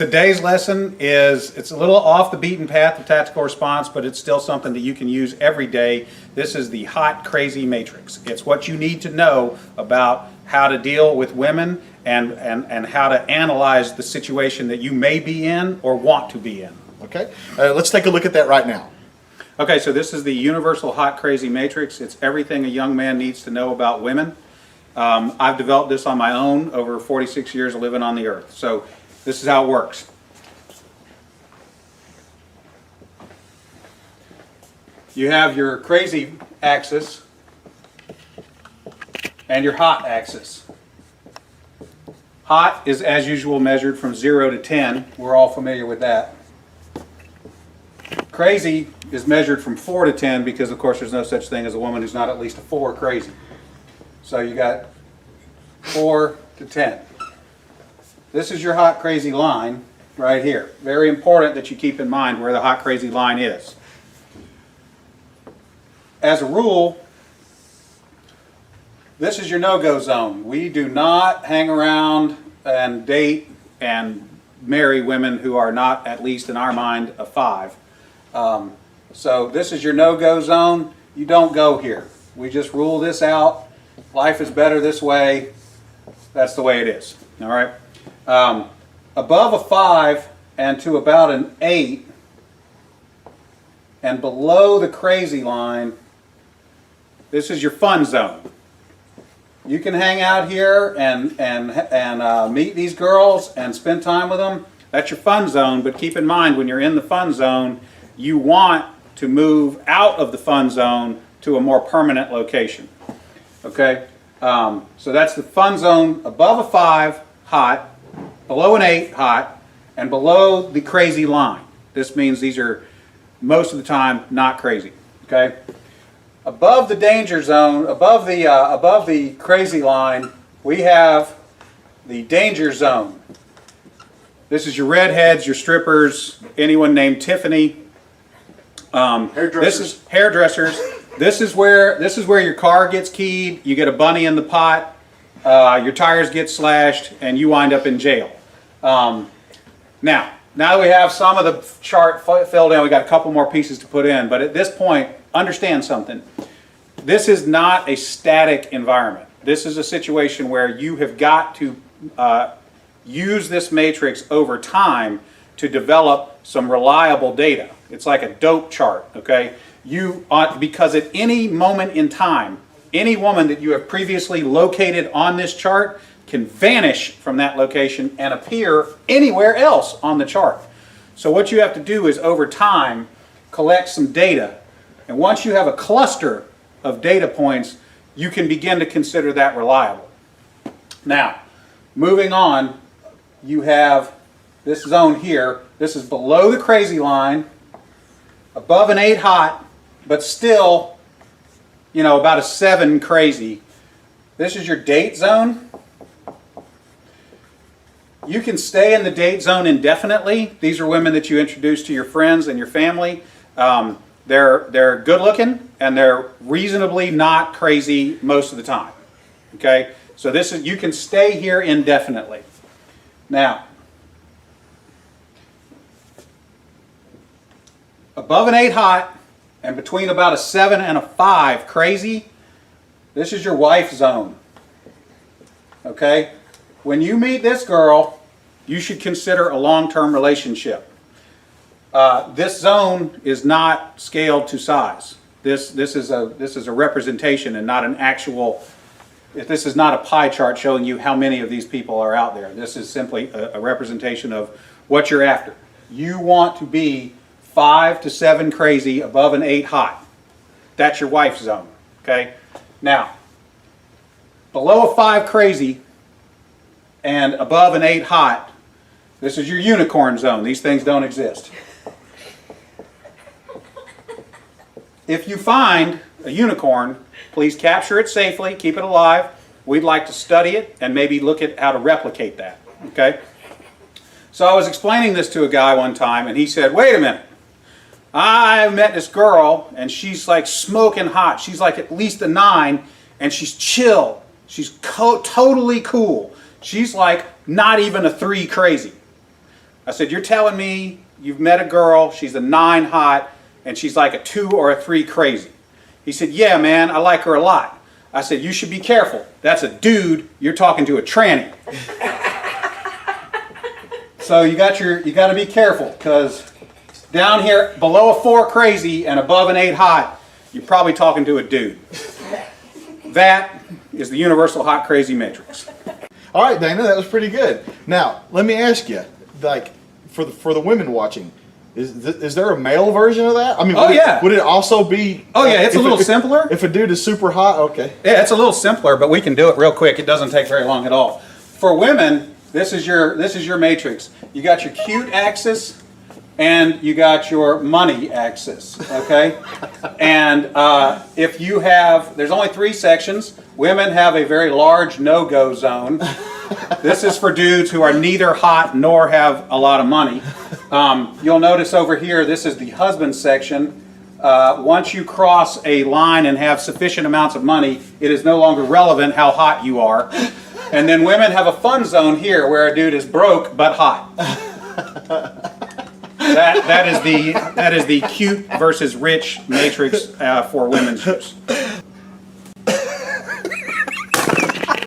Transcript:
Today's lesson it's a little off the beaten path of tactical response, but it's still something that you can use every day. This is the hot, crazy matrix. It's what you need to know about how to deal with women and how to analyze the situation that you may be in or want to be in. Okay, let's take a look at that right now. Okay, so this is the universal hot, crazy matrix. It's everything a young man needs to know about women. I've developed this on my own over 46 years of living on the earth. So this is how it works. You have your crazy axis and your hot axis. Hot is, as usual, measured from 0 to 10. We're all familiar with that. Crazy is measured from 4 to 10 because, of course, there's no such thing as a woman who's not at least a 4 crazy. So you got 4 to 10. This is your hot, crazy line right here. Very important that you keep in mind where the hot, crazy line is. As a rule, this is your no-go zone. We do not hang around and date and marry women who are not, at least in our mind, a 5. So this is your no-go zone. You don't go here. We just rule this out. Life is better this way. That's the way it is. All right. Above a 5 and to about an 8 and below the crazy line, this is your fun zone. You can hang out here and meet these girls and spend time with them. That's your fun zone, but keep in mind when you're in the fun zone, you want to move out of the fun zone to a more permanent location. Okay? So that's the fun zone above a 5, hot, below an 8, hot, and below the crazy line. This means these are most of the time not crazy. Okay? Above the danger zone, above the crazy line, we have the danger zone. This is your redheads, your strippers, anyone named Tiffany. Hairdressers. This is hairdressers. This is where your car gets keyed. You get a bunny in the pot. Your tires get slashed, and you wind up in jail. Now that we have some of the chart filled in, we got a couple more pieces to put in. But at this point, understand something. This is not a static environment. This is a situation where you have got to use this matrix over time to develop some reliable data. It's like a dope chart, okay? Because at any moment in time, any woman that you have previously located on this chart can vanish from that location and appear anywhere else on the chart. So what you have to do is over time collect some data, and once you have a cluster of data points, you can begin to consider that reliable. Now, moving on, you have this zone here. This is below the crazy line, above an 8 hot, but still, about a 7 crazy. This is your date zone. You can stay in the date zone indefinitely. These are women that you introduce to your friends and your family. They're good looking and they're reasonably not crazy most of the time. Okay, so you can stay here indefinitely. Now, above an 8 hot and between about a 7 and a 5 crazy, this is your wife zone. Okay? When you meet this girl, you should consider a long-term relationship. This zone is not scaled to size. This is a representation and not an actual. This is not a pie chart showing you how many of these people are out there. This is simply a representation of what you're after. You want to be 5 to 7 crazy, above an 8 hot. That's your wife zone. Okay? Now, below a 5 crazy and above an 8 hot, this is your unicorn zone. These things don't exist. If you find a unicorn, please capture it safely, keep it alive. We'd like to study it and maybe look at how to replicate that. Okay? So I was explaining this to a guy one time, and he said, wait a minute. I met this girl, and she's like smoking hot. She's like at least a 9, and she's chill. She's totally cool. She's like not even a 3 crazy. I said, you're telling me you've met a girl, she's a 9 hot, and she's like a 2 or a 3 crazy. He said, yeah, man, I like her a lot. I said, you should be careful. That's a dude, you're talking to a tranny. So you got to be careful, because down here below a 4 crazy and above an 8 hot, you're probably talking to a dude. That is the universal hot crazy matrix. All right, Dana, that was pretty good. Now, let me ask you, like, for the women watching, is there a male version of that? I mean, would it also be? Oh yeah, it's a little simpler. If a dude is super hot, okay. Yeah, it's a little simpler, but we can do it real quick. It doesn't take very long at all. For women, this is your matrix. You got your cute axis, and you got your money axis. Okay, and if you have, there's only 3 sections. Women have a very large no-go zone. This is for dudes who are neither hot nor have a lot of money. You'll notice over here, this is the husband section. Once you cross a line and have sufficient amounts of money, it is no longer relevant how hot you are. And then women have a fun zone here where a dude is broke but hot. That is the cute versus rich matrix for women's use.